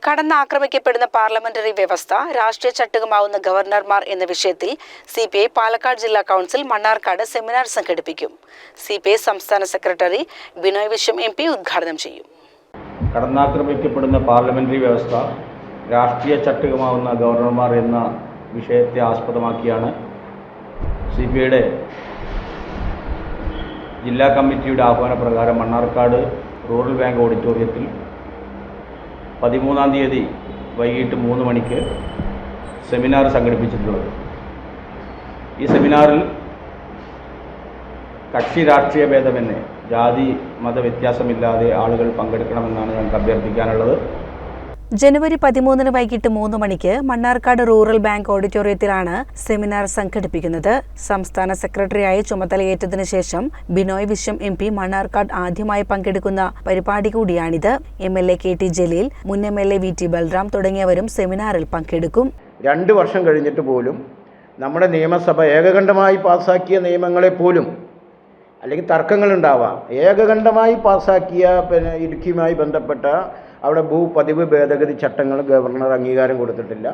കടന്നാക്രമിക്കപ്പെടുന്ന parliamentary വ്യവസ്ഥ രാഷ്ട്രീയ ചട്ടുകമാവുന്ന ഗവർണർമാർ എന്ന വിഷയത്തിൽ സിപിഐ പാലക്കാട് ജില്ലാ കൗൺസിൽ മണ്ണാർക്കാട് സെമിനാർ സംഘടിപ്പിക്കും. സിപിഐ സംസ്ഥാന സെക്രട്ടറി ബിനോയ് വിശ്വം MP ഉദ്ഘാടനം ചെയ്യും. കടന്നാക്രമിക്കപ്പെടുന്ന പാർലമെന്ററി വ്യവസ്ഥ രാഷ്ട്രീയ ചട്ടുകമാവുന്ന ഗവർണർമാർ എന്ന വിഷയത്തെ ആസ്പദമാക്കിയാണ് സിപിഐയുടെ ജില്ലാ കമ്മിറ്റിയുടെ ആഹ്വാനപ്രകാരം മണ്ണാർക്കാട് റൂറൽ ബാങ്ക് ഓഡിറ്റോറിയത്തിൽ 13-ാം തീയതി വൈകിട്ട് 3 മണിക്ക് സെമിനാർ സംഘടിപ്പിച്ചിട്ടുള്ളത്. ഈ സെമിനാറിൽ കക്ഷി രാഷ്ട്രീയ ഭേദമെന്ന് ജാതി മത വ്യത്യാസമില്ലാതെ ആളുകൾ പങ്കെടുക്കണമെന്നാണ് ഞങ്ങൾക്ക് അഭ്യർത്ഥിക്കാനുള്ളത്. ജനുവരി 13 വൈകിട്ട് 3 മണിക്ക് മണ്ണാർക്കാട് റൂറൽ ബാങ്ക് ഓഡിറ്റോറിയത്തിലാണ് സെമിനാർ സംഘടിപ്പിക്കുന്നത്. സംസ്ഥാന സെക്രട്ടറിയായി ചുമതലയേറ്റതിനു ശേഷം ബിനോയ് വിശ്വം MP മണ്ണാർക്കാട് ആദ്യമായി പങ്കെടുക്കുന്ന പരിപാടി കൂടിയാണിത്. MLA KT ജലീൽ, മുൻ MLA VT ബൽറാം തുടങ്ങിയവരും സെമിനാറിൽ പങ്കെടുക്കും. 2 വർഷം കഴിഞ്ഞിട്ട് പോലും നമ്മുടെ നിയമസഭ ഏകകണ്ഠമായി പാസാക്കിയ നിയമങ്ങളെ പോലും അല്ലെങ്കിൽ തർക്കങ്ങളുണ്ടാവാം, ഏകകണ്ഠമായി പാസാക്കിയ ഇടുക്കിയുമായി ബന്ധപ്പെട്ട അവിടെ ഭൂപതിവ് ഭേദഗതി ചട്ടങ്ങൾ ഗവർണർ അംഗീകാരം കൊടുത്തിട്ടില്ല.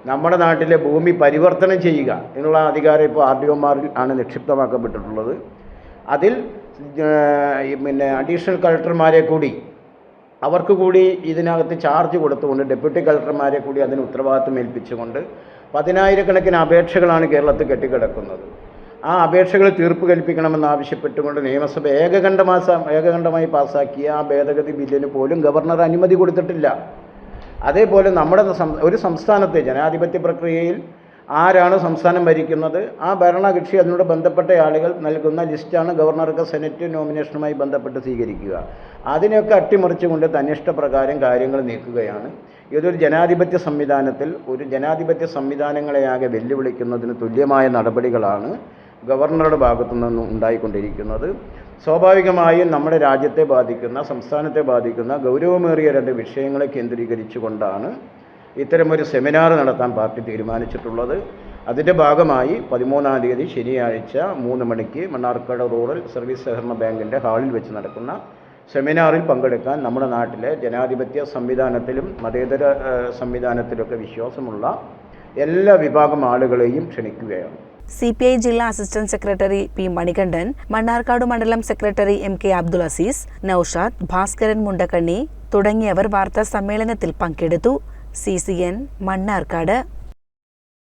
നമ്മുടെ നാട്ടിലെ ഭൂമി പരിവർത്തനം ചെയ്യുക എന്നുള്ള അധികാരം ഇപ്പോൾ RDOമാരിൽ ആണ് നിക്ഷിപ്തമാക്കപ്പെട്ടിട്ടുള്ളത്. അതിൽ അഡീഷണൽ കളക്ടർമാരെ കൂടി അവർക്ക് കൂടി ഇതിനകത്ത് ചാർജ് കൊടുത്തുകൊണ്ട് ഡെപ്യൂട്ടി കളക്ടർമാരെ കൂടി അതിന് ഉത്തരവാദിത്വം ഏൽപ്പിച്ചുകൊണ്ട് 10,000-കണക്കിന് അപേക്ഷകളാണ് കേരളത്തിൽ കെട്ടിക്കിടക്കുന്നത്. ആ അപേക്ഷകൾ തീർപ്പ് കൽപ്പിക്കണമെന്ന് ആവശ്യപ്പെട്ടുകൊണ്ട് നിയമസഭ ഏകകണ്ഠമായി പാസാക്കിയ ആ ഭേദഗതി ബില്ലിന് പോലും ഗവർണർ അനുമതി കൊടുത്തിട്ടില്ല. അതേപോലെ നമ്മുടെ ഒരു സംസ്ഥാനത്തെ ജനാധിപത്യ പ്രക്രിയയിൽ ആരാണ് സംസ്ഥാനം ഭരിക്കുന്നത്, ആ ഭരണകക്ഷി അതിനോട് ബന്ധപ്പെട്ട ആളുകൾ നൽകുന്ന ലിസ്റ്റാണ് ഗവർണർക്ക് സെനറ്റ് നോമിനേഷനുമായി ബന്ധപ്പെട്ട് സ്വീകരിക്കുക. അതിനെയൊക്കെ അട്ടിമറിച്ചുകൊണ്ട് തന്നിഷ്ടപ്രകാരം കാര്യങ്ങൾ നീക്കുകയാണ്. ഇതൊരു ജനാധിപത്യ സംവിധാനത്തിൽ ഒരു ജനാധിപത്യ സംവിധാനങ്ങളെയാകെ വെല്ലുവിളിക്കുന്നതിന് തുല്യമായ നടപടികളാണ് ഗവർണറുടെ ഭാഗത്തു നിന്നും ഉണ്ടായിക്കൊണ്ടിരിക്കുന്നത്. സ്വാഭാവികമായും നമ്മുടെ രാജ്യത്തെ ബാധിക്കുന്ന, സംസ്ഥാനത്തെ ബാധിക്കുന്ന ഗൗരവമേറിയ 2 വിഷയങ്ങളെ കേന്ദ്രീകരിച്ചുകൊണ്ടാണ് ഇത്തരമൊരു സെമിനാർ നടത്താൻ പാർട്ടി തീരുമാനിച്ചിട്ടുള്ളത്. അതിൻ്റെ ഭാഗമായി 13-ാം തീയതി ശനിയാഴ്ച 3 മണിക്ക് മണ്ണാർക്കാട് റൂറൽ സർവീസ് സഹകരണ ബാങ്കിൻ്റെ ഹാളിൽ വെച്ച് നടക്കുന്ന സെമിനാറിൽ പങ്കെടുക്കാൻ നമ്മുടെ നാട്ടിലെ ജനാധിപത്യ സംവിധാനത്തിലും മതേതര സംവിധാനത്തിലൊക്കെ വിശ്വാസമുള്ള എല്ലാ വിഭാഗം ആളുകളെയും ക്ഷണിക്കുകയാണ്. CPI ജില്ലാ assistant secretary P Manikandan, Mannarkkad മണ്ഡലം സെക്രട്ടറി MK അബ്ദുൽ അസീസ്, നൌഷാദ്, ഭാസ്കരൻ മുണ്ടക്കണ്ണി തുടങ്ങിയവർ വാർത്താ സമ്മേളനത്തിൽ പങ്കെടുത്തു. CCN മണ്ണാർക്കാട്.